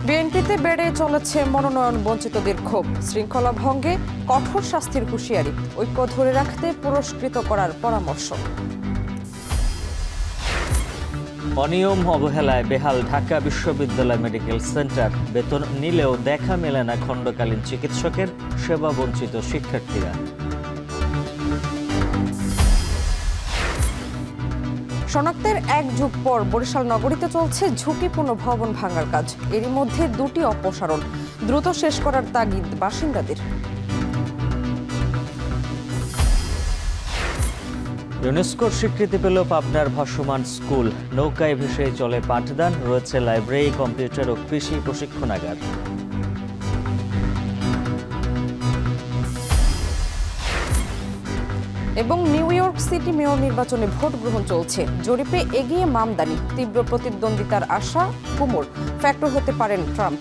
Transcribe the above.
বিএনপিতে বেড়ে চলেছে মনোনয়ন বঞ্চিতদের ক্ষোভ। শৃঙ্খলা ভঙ্গে কঠোর শাস্তির হুঁশিয়ারি, ঐক্য ধরে রাখতে পুরস্কৃত করার পরামর্শ। অনিয়ম অবহেলায় বেহাল ঢাকা বিশ্ববিদ্যালয় মেডিকেল সেন্টার, বেতন নিলেও দেখা মেলে না খণ্ডকালীন চিকিৎসকের, সেবা বঞ্চিত শিক্ষার্থীরা। শনাক্তের এক যুগ পর বরিশাল নগরীতে চলছে ঝুঁকিপূর্ণ ভবন ভাঙার কাজ। এরই মধ্যে 2টি অপসারণ, দ্রুত শেষ করার তাগিদ বাসিন্দাদের। ইউনেস্কোর স্বীকৃতি পেল পাবনার ভাসমান স্কুল। নৌকায় ভেসে চলে পাঠদান, রয়েছে লাইব্রেরি, কম্পিউটার ও কৃষি প্রশিক্ষণাগার। এবং নিউ ইয়র্ক সিটি মেয়র নির্বাচনে ভোট গ্রহণ চলছে। জরিপে এগিয়ে মামদানি, তীব্র প্রতিদ্বন্দ্বিতার আশা কুমোর, ফ্যাক্টর হতে পারেন ট্রাম্প।